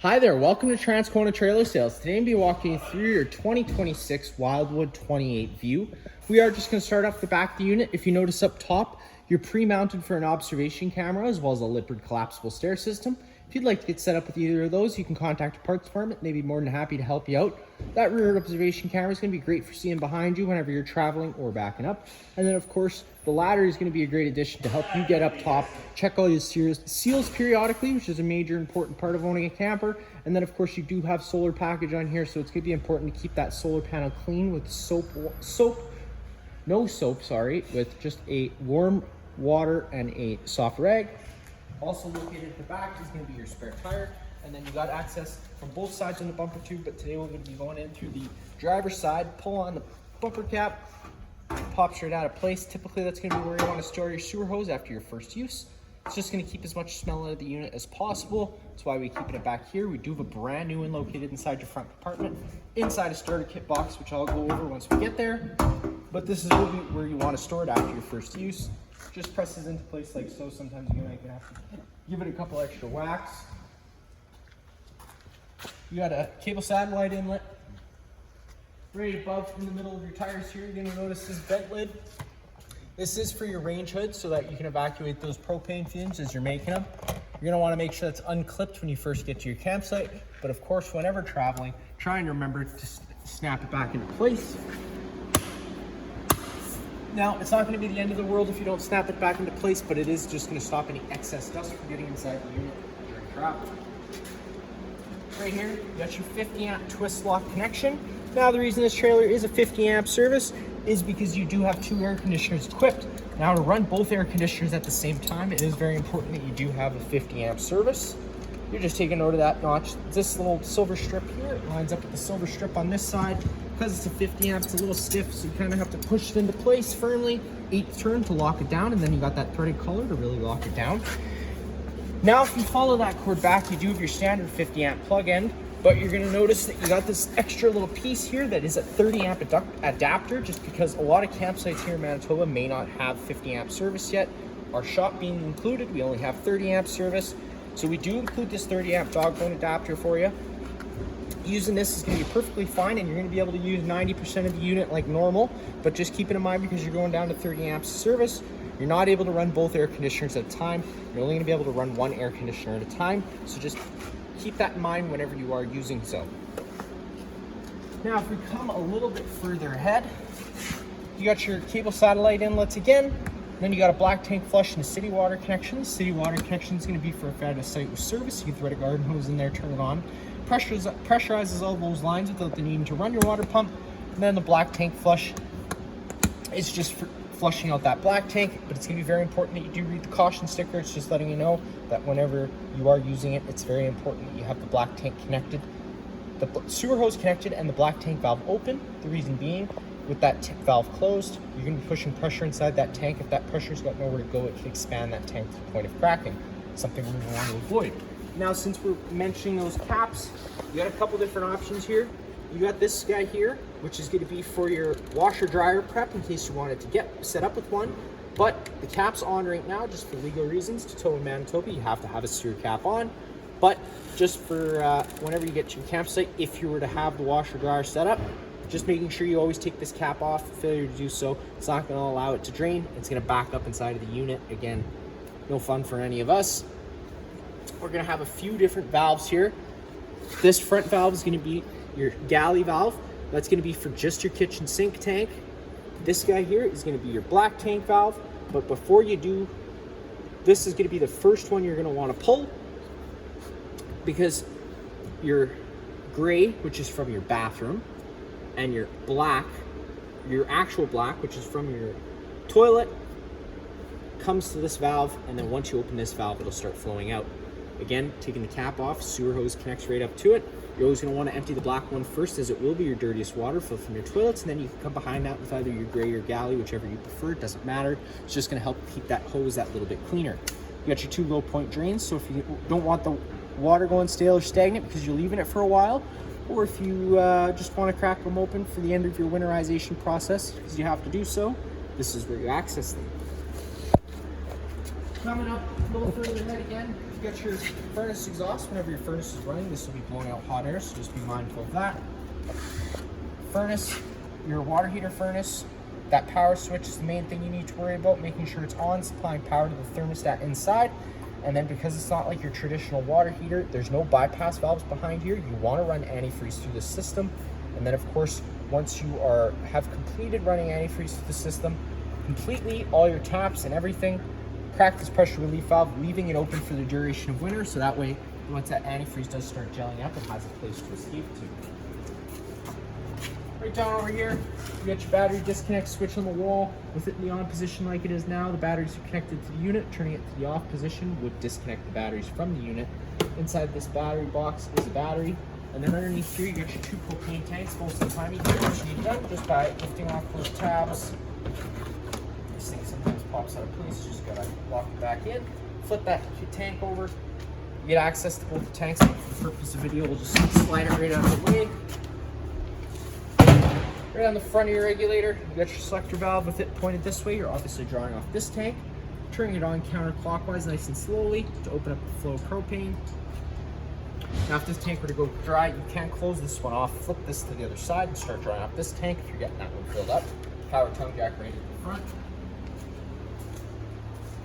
Hi there, welcome to Transcona Trailer Sales. Today I'm going to be walking you through your 2026 Wildwood 28View. We are just going to start off the back of the unit. If you notice up top, you're pre-mounted for an observation camera as well as a lipid collapsible stair system. If you'd like to get set up with either of those, you can contact the parts department. They'd be more than happy to help you out. That rear observation camera is going to be great for seeing behind you whenever you're traveling or backing up. And then of course, the ladder is going to be a great addition to help you get up top, check all your seals periodically, which is a major important part of owning a camper. And then of course you do have solar package on here, so it's going to be important to keep that solar panel clean with with just a warm water and a soft rag. Also located at the back is going to be your spare tire, and then you got access from both sides on the bumper tube, but today we're going to be going in through the driver's side. Pull on the bumper cap, pops right out of place. Typically that's going to be where you want to store your sewer hose after your first use. It's just going to keep as much smell out of the unit as possible. That's why we keep it back here. We do have a brand new one located inside your front compartment, inside a starter kit box, which I'll go over once we get there. But this is really where you want to store it after your first use. Just presses into place like so. Sometimes you might have to give it a couple extra whacks. You got a cable satellite inlet right above in the middle of your tires here. You're going to notice this vent lid. This is for your range hood so that you can evacuate those propane fumes as you're making them. You're going to want to make sure that's unclipped when you first get to your campsite. But of course, whenever traveling, try and remember to snap it back into place. Now, it's not going to be the end of the world if you don't snap it back into place, but it is just going to stop any excess dust from getting inside the unit during travel. Right here, you got your 50 amp twist lock connection. Now, the reason this trailer is a 50 amp service is because you do have two air conditioners equipped. Now, to run both air conditioners at the same time, it is very important that you do have a 50 amp service. You're just taking note of that notch. This little silver strip here lines up with the silver strip on this side. Because it's a 50 amp, it's a little stiff, so you kind of have to push it into place firmly. 8th turn to lock it down, and then you got that threaded collar to really lock it down. Now, if you follow that cord back, you do have your standard 50 amp plug end, but you're going to notice that you got this extra little piece here that is a 30 amp adapter, just because a lot of campsites here in Manitoba may not have 50 amp service yet. Our shop being included, we only have 30 amp service, so we do include this 30 amp dog bone adapter for you. Using this is going to be perfectly fine, and you're going to be able to use 90% of the unit like normal, but just keep it in mind because you're going down to 30 amps of service, you're not able to run both air conditioners at a time. You're only going to be able to run one air conditioner at a time, so just keep that in mind whenever you are using so. Now, if we come a little bit further ahead, you got your cable satellite inlets again. Then you got a black tank flush and a city water connection. The city water connection is going to be for if at a site with service. You can thread a garden hose in there, turn it on. Pressurizes all those lines without the need to run your water pump. And then the black tank flush is just for flushing out that black tank, but it's going to be very important that you do read the caution sticker. It's just letting you know that whenever you are using it, it's very important that you have the black tank connected, the sewer hose connected, and the black tank valve open. The reason being, with that valve closed, you're going to be pushing pressure inside that tank. If that pressure's got nowhere to go, it can expand that tank to the point of cracking, something we want to avoid. Now, since we're mentioning those caps, you got a couple different options here. You got this guy here, which is going to be for your washer dryer prep in case you wanted to get set up with one. But the cap's on right now just for legal reasons. To tow in Manitoba, you have to have a sewer cap on. But just for whenever you get to your campsite, if you were to have the washer dryer set up, just making sure you always take this cap off. Failure to do so, it's not going to allow it to drain. It's going to back up inside of the unit. Again, no fun for any of us. We're going to have a few different valves here. This front valve is going to be your galley valve. That's going to be for just your kitchen sink tank. This guy here is going to be your black tank valve. But before you do, this is going to be the first one you're going to want to pull, because your gray, which is from your bathroom, and your black, your actual black, which is from your toilet, comes to this valve, and then once you open this valve, it'll start flowing out. Again, taking the cap off, sewer hose connects right up to it. You're always going to want to empty the black one first, as it will be your dirtiest water flow from your toilets, and then you can come behind that with either your gray or galley, whichever you prefer. It doesn't matter. It's just going to help keep that hose that little bit cleaner. You got your two low point drains, so if you don't want the water going stale or stagnant because you're leaving it for a while, or if you just want to crack them open for the end of your winterization process, because you have to do so, this is where you access them. Coming up a little further ahead again, you got your furnace exhaust. Whenever your furnace is running, this will be blowing out hot air, so just be mindful of that. Furnace, your water heater furnace, that power switch is the main thing you need to worry about, making sure it's on, supplying power to the thermostat inside. And then because it's not like your traditional water heater, there's no bypass valves behind here. You want to run antifreeze through the system. And then of course, once you have completed running antifreeze through the system, completely all your taps and everything, crack this pressure relief valve, leaving it open for the duration of winter. So that way, once that antifreeze does start gelling up, it has a place to escape to. Right down over here, you got your battery disconnect switch on the wall. With it in the on position like it is now, the batteries are connected to the unit. Turning it to the off position would disconnect the batteries from the unit. Inside this battery box is a battery. And then underneath here, you got your 2 propane tanks. Most of the time, you can what you need done just by lifting off those tabs. This thing sometimes pops out of place. Just gotta lock it back in. Flip that tank over. You get access to both the tanks. For the purpose of video, we'll just slide it right out of the way. Right on the front of your regulator, you got your selector valve with it pointed this way. You're obviously drawing off this tank. Turning it on counterclockwise nice and slowly to open up the flow of propane. Now if this tank were to go dry, you can close this one off, flip this to the other side and start drawing off this tank if you're getting that one filled up. Power tongue jack right at the front.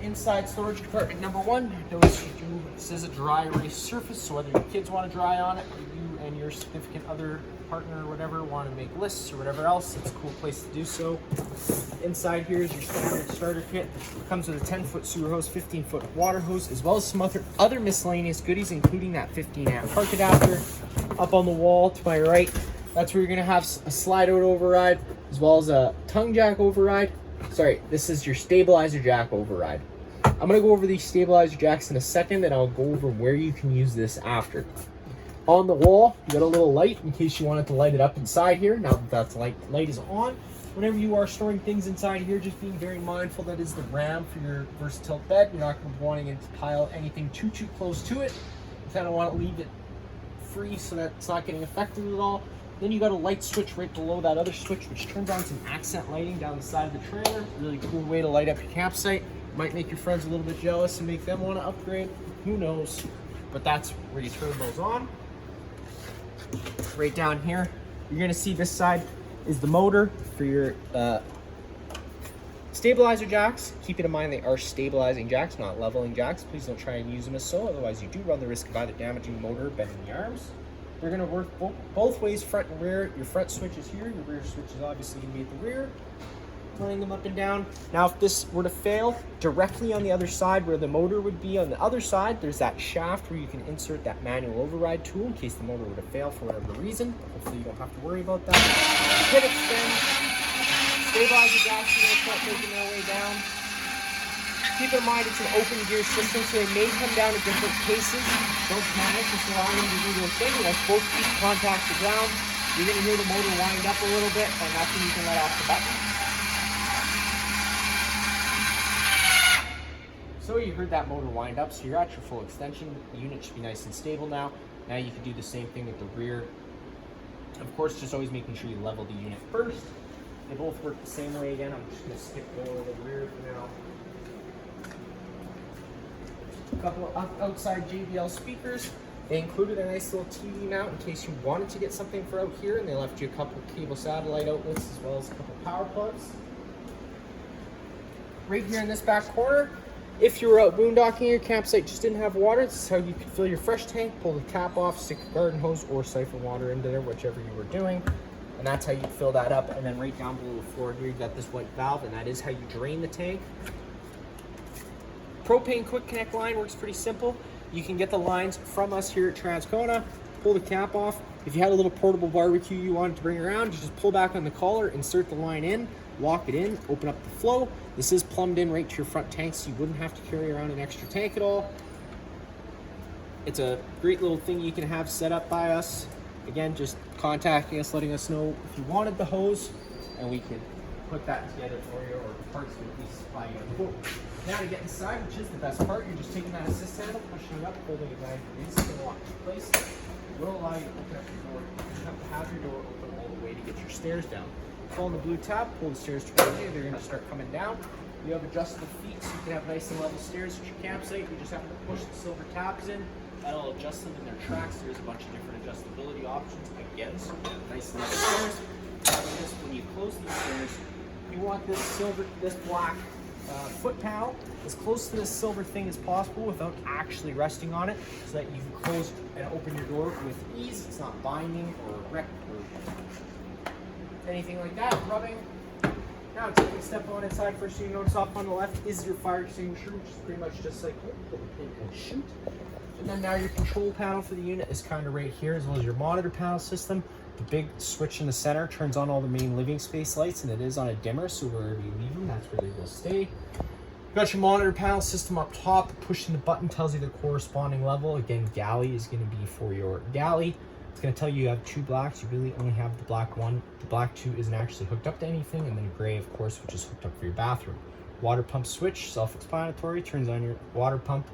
Inside storage compartment number 1, notice you do, this is a dry erase surface, so whether your kids want to dry on it, or you and your significant other, partner, or whatever, want to make lists or whatever else, it's a cool place to do so. Inside here is your standard starter kit. It comes with a 10-foot sewer hose, 15-foot water hose, as well as some other miscellaneous goodies, including that 15-amp park adapter. Up on the wall to my right, that's where you're going to have a slide-out override, as well as a tongue jack override. Sorry, this is your stabilizer jack override. I'm going to go over these stabilizer jacks in a second, and I'll go over where you can use this after. On the wall, you got a little light in case you wanted to light it up inside here. Now that light is on, whenever you are storing things inside here, just being very mindful that is the ram for your versatile bed. You're not going to be wanting it to pile anything too close to it. You kind of want to leave it free so that it's not getting affected at all. Then you got a light switch right below that other switch, which turns on some accent lighting down the side of the trailer. Really cool way to light up your campsite. Might make your friends a little bit jealous and make them want to upgrade. Who knows? But that's where you turn those on. Right down here, you're going to see this side is the motor for your stabilizer jacks. Keep it in mind they are stabilizing jacks, not leveling jacks. Please don't try and use them as so, otherwise you do run the risk of either damaging the motor or bending the arms. They're going to work both ways, front and rear. Your front switch is here, your rear switch is obviously going to be at the rear. Running them up and down. Now if this were to fail, directly on the other side where the motor would be on the other side, there's that shaft where you can insert that manual override tool in case the motor were to fail for whatever reason. Hopefully you don't have to worry about that. Hit extend. Stabilizer jacks are going to start making their way down. Keep in mind it's an open gear system, so they may come down at different paces. Don't panic, just allow them to do their thing. Let's both keep contact to ground. You're going to hear the motor wind up a little bit, and that's when you can let off the button. So you heard that motor wind up, so you're at your full extension. The unit should be nice and stable now. Now you can do the same thing with the rear. Of course, just always making sure you level the unit first. They both work the same way again. I'm just going to skip over the rear for now. A couple of outside JBL speakers. They included a nice little TV mount in case you wanted to get something for out here, and they left you a couple of cable satellite outlets as well as a couple of power plugs. Right here in this back corner, if you were out boondocking, your campsite just didn't have water, this is how you could fill your fresh tank, pull the cap off, stick a garden hose or siphon water into there, whichever you were doing. And that's how you fill that up. And then right down below the floor here, you got this white valve, and that is how you drain the tank. Propane quick connect line works pretty simple. You can get the lines from us here at Transcona, pull the cap off. If you had a little portable barbecue you wanted to bring around, you just pull back on the collar, insert the line in, lock it in, open up the flow. This is plumbed in right to your front tank, so you wouldn't have to carry around an extra tank at all. It's a great little thing you can have set up by us. Again, just contacting us, letting us know if you wanted the hose, and we can put that together for you, or parts to at least supply you a quote. Now to get inside, which is the best part, you're just taking that assist handle, pushing it up, holding it 90 degrees, it's going to lock into place. It will allow you to open up your door. You have to have your door open all the way to get your stairs down. Pull on the blue tab, pull the stairs towards you, they're going to start coming down. You have adjustable feet, so you can have nice and level stairs at your campsite. You just have to push the silver tabs in. That'll adjust them in their tracks. There's a bunch of different adjustability options. Again, so you have nice and level stairs. When you close these stairs, you want this black foot panel as close to this silver thing as possible without actually resting on it, so that you can close and open your door with ease. It's not binding or wrecked or anything like that, rubbing. Now taking a step on inside, first thing you notice off on the left is your fire extinguisher, which is pretty much just like pull the pin and shoot. And then now your control panel for the unit is kind of right here, as well as your monitor panel system. The big switch in the center turns on all the main living space lights, and it is on a dimmer, so wherever you leave them, that's where they will stay. You've got your monitor panel system up top. Pushing the button tells you the corresponding level. Again, galley is going to be for your galley. It's going to tell you have 2 blacks. You really only have the black one. The black 2 isn't actually hooked up to anything, and then a gray, of course, which is hooked up for your bathroom. Water pump switch, self-explanatory, turns on your water pump,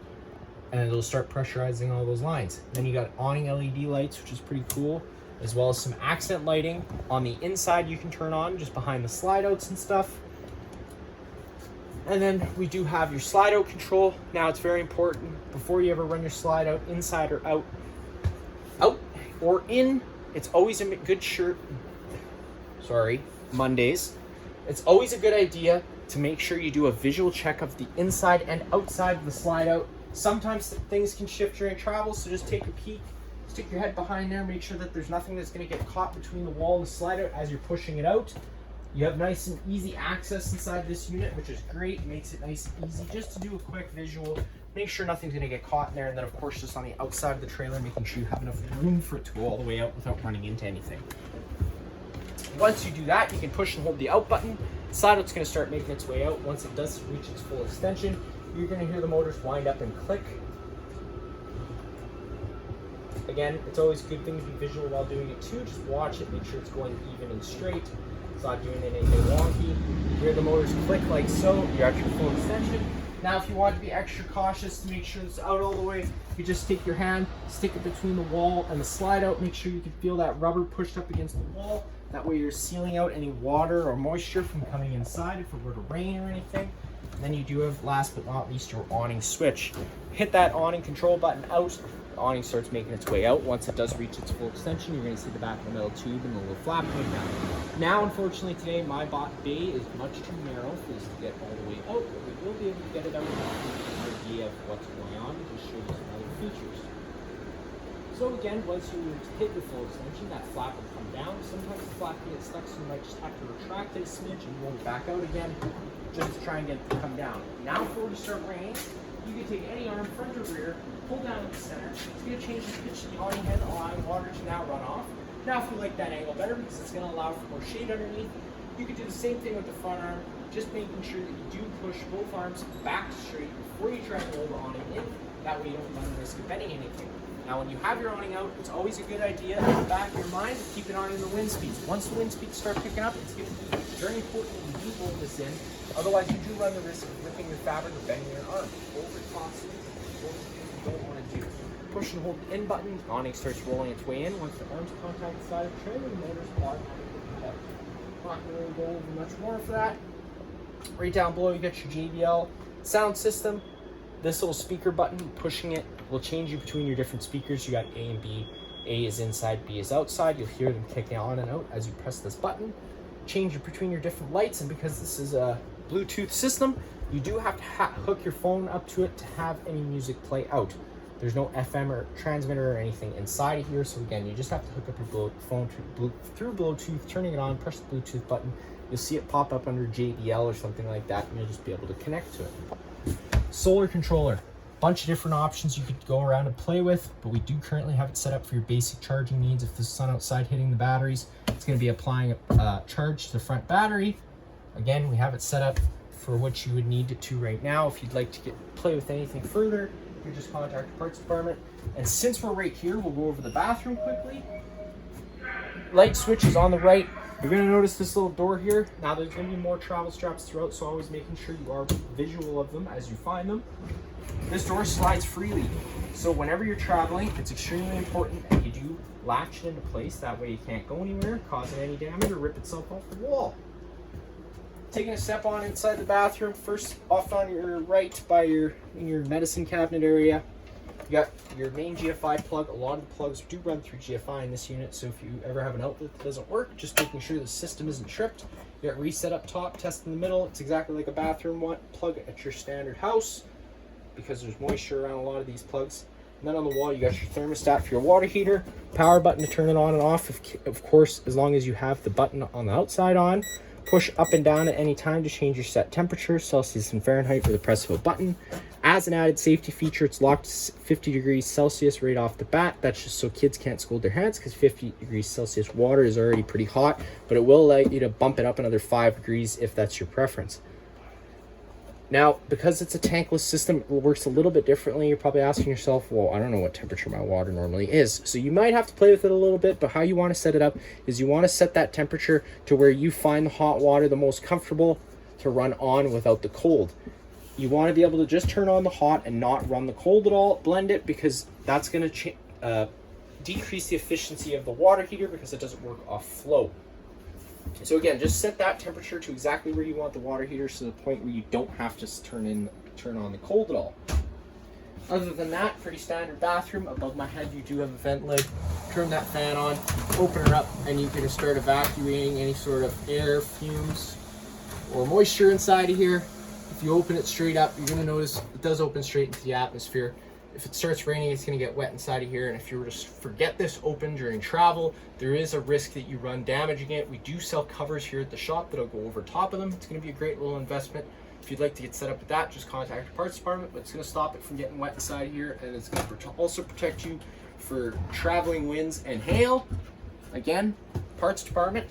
and it'll start pressurizing all those lines. Then you got awning LED lights, which is pretty cool, as well as some accent lighting on the inside you can turn on just behind the slide outs and stuff. And then we do have your slide out control. Now it's very important, before you ever run your slide out, inside or out or in, it's always a good Mondays. It's always a good idea to make sure you do a visual check of the inside and outside of the slide out. Sometimes things can shift during travel, so just take a peek. Stick your head behind there, make sure that there's nothing that's going to get caught between the wall and the slide out as you're pushing it out. You have nice and easy access inside this unit, which is great. It makes it nice and easy just to do a quick visual. Make sure nothing's going to get caught in there, and then of course just on the outside of the trailer, making sure you have enough room for it to go all the way out without running into anything. Once you do that, you can push and hold the out button. The slide out's going to start making its way out. Once it does reach its full extension, you're going to hear the motors wind up and click. Again, it's always a good thing to be visual while doing it too. Just watch it, make sure it's going even and straight. It's not doing anything wonky. You hear the motors click like so. You're at your full extension. Now, if you want to be extra cautious to make sure it's out all the way, you just take your hand, stick it between the wall and the slide out. Make sure you can feel that rubber pushed up against the wall. That way you're sealing out any water or moisture from coming inside if it were to rain or anything. And then you do have, last but not least, your awning switch. Hit that awning control button out. The awning starts making its way out. Once it does reach its full extension, you're going to see the back of the metal tube and the little flap going down. Now, unfortunately, today my bay is much too narrow for this to get all the way out, but we will be able to get it out and give you an idea of what's going on and just show you some other features. So again, once you hit your full extension, that flap will come down. Sometimes the flap can get stuck, so you might just have to retract it a smidge and roll it back out again, just to try and get it to come down. Now, before we start raining, you can take any arm, front or rear, pull down at the center. It's going to change the pitch of the awning head, allowing water to now run off. Now, if you like that angle better, because it's going to allow for more shade underneath, you can do the same thing with the front arm, just making sure that you do push both arms back straight before you try to roll the awning in. That way you don't run the risk of bending anything. Now, when you have your awning out, it's always a good idea in the back of your mind to keep it on in the wind speeds. Once the wind speeds start picking up, it's going to be very important that you do hold this in. Otherwise, you do run the risk of ripping your fabric or bending your arm. Over tossing, both things you don't want to do. Push and hold the in button, the awning starts rolling its way in. Once the arms contact the side of the trailer, the motors will automatically pick up. Not going to really go over much more for that. Right down below, you got your JBL sound system. This little speaker button, pushing it will change you between your different speakers. You got A and B. A is inside, B is outside. You'll hear them kicking on and out as you press this button. Change it between your different lights, and because this is a Bluetooth system, you do have to hook your phone up to it to have any music play out. There's no FM or transmitter or anything inside of here, so again, you just have to hook up your phone through Bluetooth, turning it on, press the Bluetooth button. You'll see it pop up under JBL or something like that, and you'll just be able to connect to it. Solar controller. Bunch of different options you could go around and play with, but we do currently have it set up for your basic charging needs. If the sun outside hitting the batteries, it's going to be applying a charge to the front battery. Again, we have it set up for what you would need it to right now. If you'd like to play with anything further, you just contact the parts department. And since we're right here, we'll go over the bathroom quickly. Light switch is on the right. You're going to notice this little door here. Now there's going to be more travel straps throughout, so always making sure you are visual of them as you find them. This door slides freely, so whenever you're traveling, it's extremely important that you do latch it into place. That way you can't go anywhere, causing any damage or rip itself off the wall. Taking a step on inside the bathroom, first off on your right by your medicine cabinet area, you got your main GFI plug. A lot of the plugs do run through GFI in this unit, so if you ever have an outlet that doesn't work, just making sure the system isn't tripped. You got reset up top, test in the middle. It's exactly like a bathroom one. Plug at your standard house because there's moisture around a lot of these plugs. And then on the wall, you got your thermostat for your water heater, power button to turn it on and off, of course, as long as you have the button on the outside on. Push up and down at any time to change your set temperature, Celsius and Fahrenheit, with the press of a button. As an added safety feature, it's locked to 50 degrees Celsius right off the bat. That's just so kids can't scold their hands, because 50 degrees Celsius water is already pretty hot, but it will allow you to bump it up another 5 degrees if that's your preference. Now, because it's a tankless system, it works a little bit differently. You're probably asking yourself, well, I don't know what temperature my water normally is. So you might have to play with it a little bit, but how you want to set it up is you want to set that temperature to where you find the hot water the most comfortable to run on without the cold. You want to be able to just turn on the hot and not run the cold at all. Blend it, because that's going to decrease the efficiency of the water heater because it doesn't work off flow. So again, just set that temperature to exactly where you want the water heater, to the point where you don't have to turn on the cold at all. Other than that, pretty standard bathroom. Above my head, you do have a vent lid. Turn that fan on, open her up, and you can start evacuating any sort of air, fumes, or moisture inside of here. If you open it straight up, you're going to notice it does open straight into the atmosphere. If it starts raining, it's going to get wet inside of here, and if you were to forget this open during travel, there is a risk that you run damaging it. We do sell covers here at the shop that'll go over top of them. It's going to be a great little investment. If you'd like to get set up with that, just contact your parts department, but it's going to stop it from getting wet inside of here, and it's going to also protect you for traveling winds and hail. Again, parts department,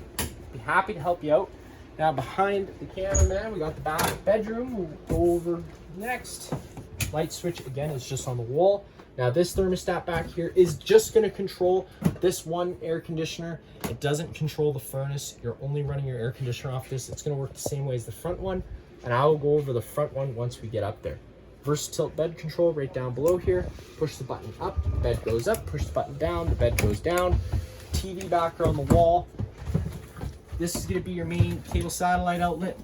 be happy to help you out. Now behind the cameraman, we got the back bedroom. We'll go over next. Light switch, again, is just on the wall. Now this thermostat back here is just going to control this one air conditioner. It doesn't control the furnace. You're only running your air conditioner off this. It's going to work the same way as the front one, and I will go over the front one once we get up there. Versatile bed control right down below here. Push the button up, the bed goes up. Push the button down, the bed goes down. TV backer on the wall. This is going to be your main cable satellite outlet.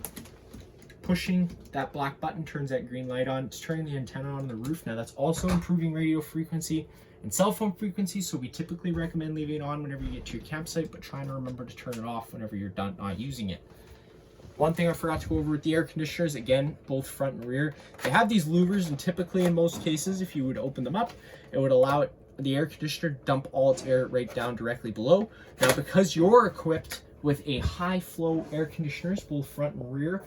Pushing that black button turns that green light on. It's turning the antenna on the roof. Now that's also improving radio frequency and cell phone frequency, so we typically recommend leaving it on whenever you get to your campsite, but trying to remember to turn it off whenever you're done not using it. One thing I forgot to go over with the air conditioners, again, both front and rear, they have these louvers, and typically in most cases, if you would open them up, it would allow the air conditioner to dump all its air right down directly below. Now, because you're equipped with a high flow air conditioners, both front and rear,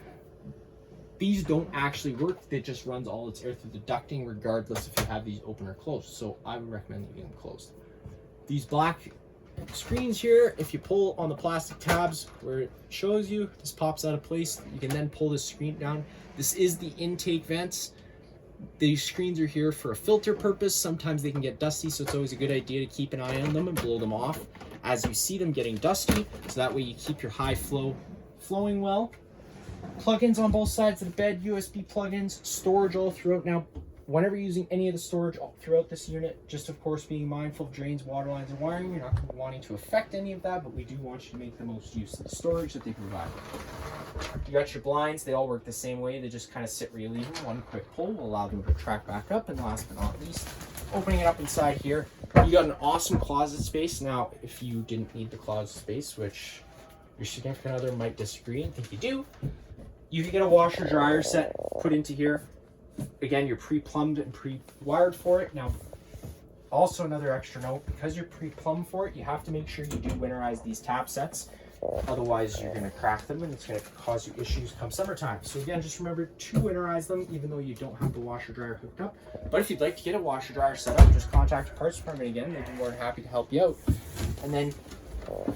these don't actually work. It just runs all its air through the ducting, regardless if you have these open or closed. So I would recommend leaving them closed. These black screens here, if you pull on the plastic tabs where it shows you, this pops out of place. You can then pull this screen down. This is the intake vents. These screens are here for a filter purpose. Sometimes they can get dusty, so it's always a good idea to keep an eye on them and blow them off as you see them getting dusty, so that way you keep your high flow flowing well. Plugins on both sides of the bed, USB plugins, storage all throughout. Now, whenever you're using any of the storage all throughout this unit, just of course being mindful of drains, water lines, and wiring, you're not going to be wanting to affect any of that, but we do want you to make the most use of the storage that they provide. You got your blinds, they all work the same way. They just kind of sit where you leave them. One quick pull will allow them to track back up, and last but not least, opening it up inside here, you got an awesome closet space. Now, if you didn't need the closet space, which your significant other might disagree and think you do, you can get a washer dryer set put into here. Again, you're pre-plumbed and pre-wired for it. Now, also another extra note, because you're pre-plumbed for it, you have to make sure you do winterize these tap sets. Otherwise, you're going to crack them and it's going to cause you issues come summertime. So again, just remember to winterize them, even though you don't have the washer dryer hooked up. But if you'd like to get a washer dryer set up, just contact your parts department again. They'd be more than happy to help you out. And then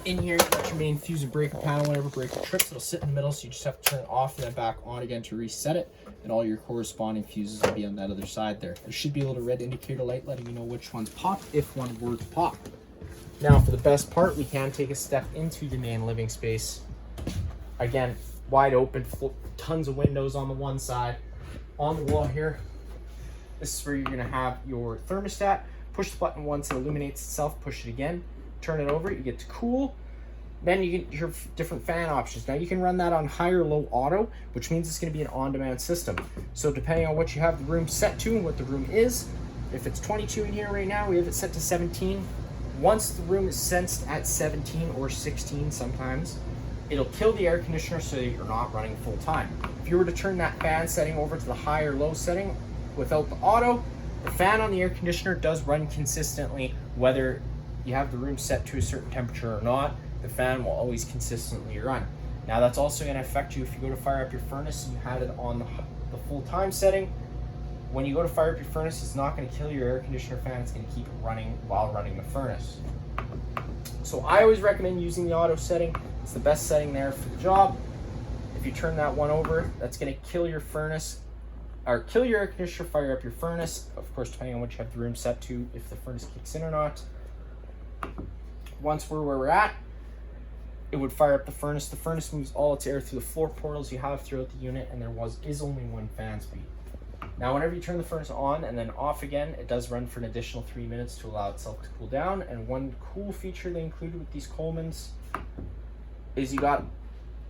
in here, you got your main fuse and breaker panel. Whenever breaker trips, it'll sit in the middle, so you just have to turn it off and then back on again to reset it. And all your corresponding fuses will be on that other side there. There should be a little red indicator light letting you know which one's popped, if one were to pop. Now, for the best part, we can take a step into the main living space. Again, wide open, tons of windows on the one side. On the wall here, this is where you're going to have your thermostat. Push the button once, it illuminates itself. Push it again. Turn it over, you get to cool. Then you get your different fan options. Now you can run that on high or low auto, which means it's going to be an on-demand system. So depending on what you have the room set to and what the room is, if it's 22 in here right now, we have it set to 17. Once the room is sensed at 17 or 16 sometimes, it'll kill the air conditioner so that you're not running full time. If you were to turn that fan setting over to the high or low setting without the auto, the fan on the air conditioner does run consistently whether you have the room set to a certain temperature or not. The fan will always consistently run. Now that's also going to affect you if you go to fire up your furnace and you had it on the full time setting. When you go to fire up your furnace, it's not going to kill your air conditioner fan. It's going to keep it running while running the furnace. So I always recommend using the auto setting. It's the best setting there for the job. If you turn that one over, that's going to kill your furnace, or kill your air conditioner, fire up your furnace. Of course, depending on what you have the room set to, if the furnace kicks in or not. Once we're where we're at, it would fire up the furnace. The furnace moves all its air through the floor portals you have throughout the unit, and there is only one fan speed. Now, whenever you turn the furnace on and then off again, it does run for an additional 3 minutes to allow itself to cool down. And one cool feature they included with these Colemans is you got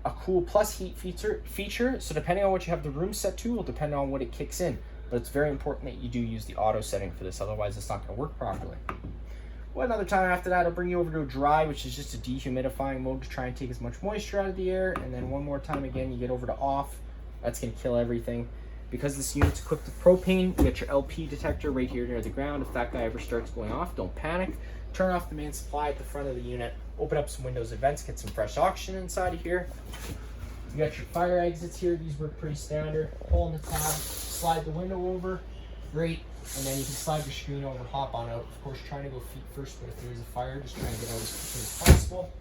a cool plus heat feature. So depending on what you have the room set to will depend on what it kicks in. But it's very important that you do use the auto setting for this, otherwise it's not going to work properly. Well, another time after that, I'll bring you over to a dry, which is just a dehumidifying mode to try and take as much moisture out of the air. And then one more time again, you get over to off. That's going to kill everything. Because this unit's equipped with propane, you get your LP detector right here near the ground. If that guy ever starts going off, don't panic. Turn off the main supply at the front of the unit. Open up some windows and vents, get some fresh oxygen inside of here. You got your fire exits here. These work pretty standard. Pull on the tab, slide the window over. Great. And then you can slide your screen over, hop on out. Of course, trying to go feet first, but if there is a fire, just try and get out as quickly as possible.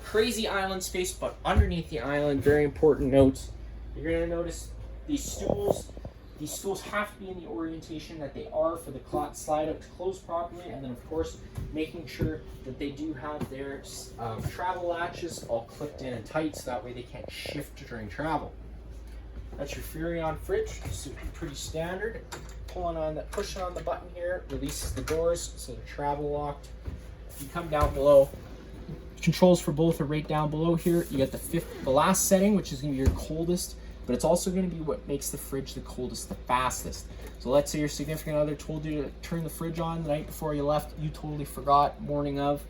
Crazy island space, but underneath the island, very important notes. You're going to notice these stools have to be in the orientation that they are for the slide out to close properly, and then of course making sure that they do have their travel latches all clipped in and tight so that way they can't shift during travel. That's your Furrion fridge, so pretty standard. Pushing on the button here releases the doors so they're travel locked. You come down below, controls for both are right down below here. You got the last setting, which is going to be your coldest, but it's also going to be what makes the fridge the coldest the fastest. So let's say your significant other told you to turn the fridge on the night before you left, you totally forgot, morning of.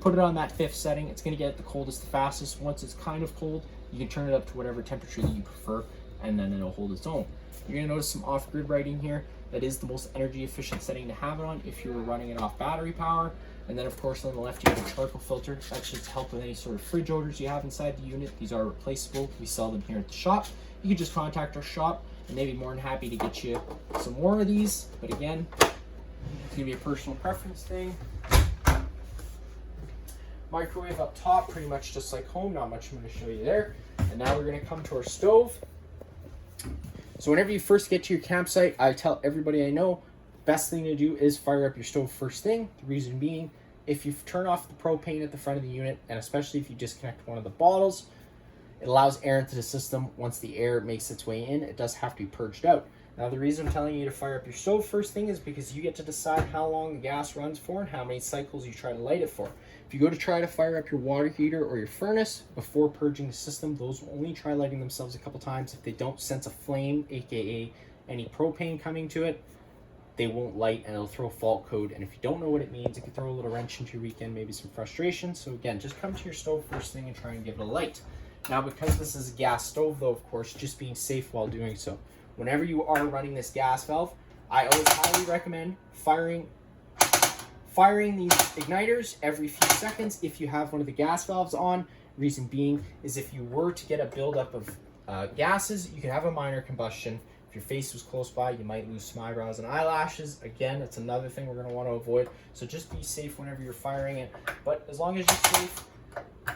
Put it on that 5th setting, it's going to get it the coldest the fastest. Once it's kind of cold, you can turn it up to whatever temperature that you prefer, and then it'll hold its own. You're going to notice some off-grid writing here. That is the most energy efficient setting to have it on if you were running it off battery power. And then of course on the left you have a charcoal filter. That should help with any sort of fridge odors you have inside the unit. These are replaceable. We sell them here at the shop. You can just contact our shop and they'd be more than happy to get you some more of these. But again, it's gonna be a personal preference thing. Microwave up top, pretty much just like home, not much I'm gonna show you there. And now we're gonna come to our stove. So whenever you first get to your campsite, I tell everybody I know, best thing to do is fire up your stove first thing. The reason being, if you turn off the propane at the front of the unit, and especially if you disconnect one of the bottles, it allows air into the system. Once the air makes its way in, it does have to be purged out. Now the reason I'm telling you to fire up your stove first thing is because you get to decide how long the gas runs for and how many cycles you try to light it for. If you go to try to fire up your water heater or your furnace before purging the system, those will only try lighting themselves a couple times. If they don't sense a flame, aka any propane coming to it, they won't light and it'll throw fault code. And if you don't know what it means, it can throw a little wrench into your weekend, maybe some frustration. So again, just come to your stove first thing and try and give it a light. Now, because this is a gas stove though, of course, just being safe while doing so. Whenever you are running this gas valve, I always highly recommend firing these igniters every few seconds if you have one of the gas valves on. Reason being is if you were to get a buildup of gases, you can have a minor combustion. If your face was close by, you might lose some eyebrows and eyelashes. Again, that's another thing we're going to want to avoid. So just be safe whenever you're firing it. But as long as you're safe,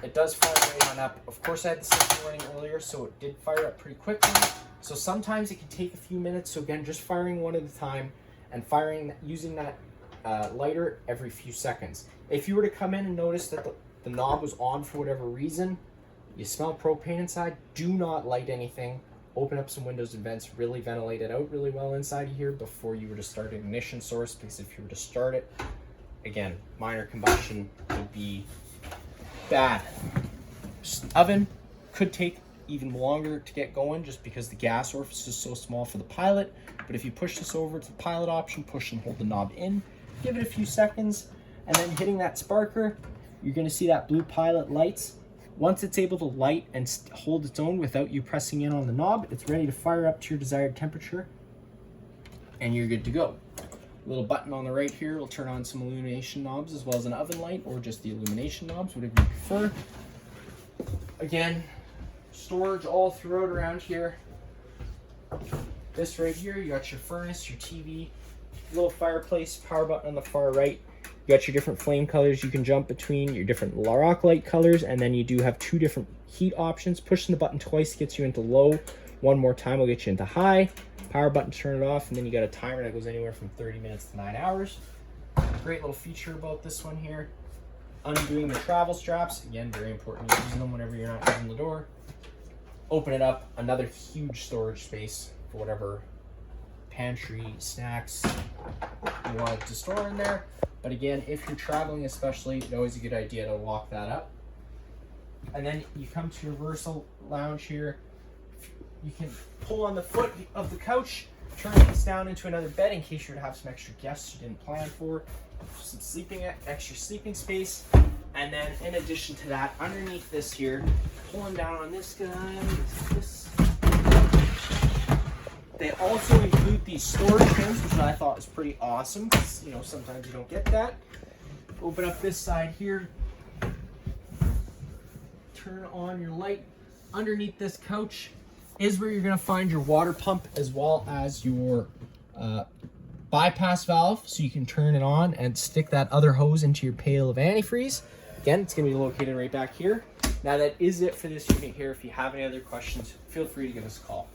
it does fire right on up. Of course, I had the system running earlier, so it did fire up pretty quickly. So sometimes it can take a few minutes. So again, just firing one at a time and using that lighter every few seconds. If you were to come in and notice that the knob was on for whatever reason, you smell propane inside, do not light anything. Open up some windows and vents, really ventilate it out really well inside of here before you were to start an ignition source, because if you were to start it, again, minor combustion would be bad. Oven could take even longer to get going just because the gas orifice is so small for the pilot. But if you push this over to the pilot option, push and hold the knob in, give it a few seconds, and then hitting that sparker, you're going to see that blue pilot lights. Once it's able to light and hold its own without you pressing in on the knob, it's ready to fire up to your desired temperature, and you're good to go. Little button on the right here will turn on some illumination knobs as well as an oven light, or just the illumination knobs, whatever you prefer. Again, storage all throughout around here. This right here, you got your furnace, your TV, little fireplace, power button on the far right. You got your different flame colors you can jump between, your different rock light colors, and then you do have 2 different heat options. Pushing the button twice gets you into low. One more time will get you into high. Power button to turn it off, and then you got a timer that goes anywhere from 30 minutes to 9 hours. Great little feature about this one here. Undoing the travel straps, again, very important using them whenever you're not using the door. Open it up, another huge storage space for whatever pantry, snacks you want to store in there. But again, if you're traveling especially, it's always a good idea to lock that up. And then you come to your versatile lounge here. You can pull on the foot of the couch, turn this down into another bed in case you were to have some extra guests you didn't plan for. Some extra sleeping space. And then in addition to that, underneath this here, pulling down on this guy, they also include these storage bins, which I thought was pretty awesome, because you know, sometimes you don't get that. Open up this side here, turn on your light. Underneath this couch is where you're going to find your water pump as well as your bypass valve, so you can turn it on and stick that other hose into your pail of antifreeze. Again, it's going to be located right back here. Now that is it for this unit here. If you have any other questions, feel free to give us a call.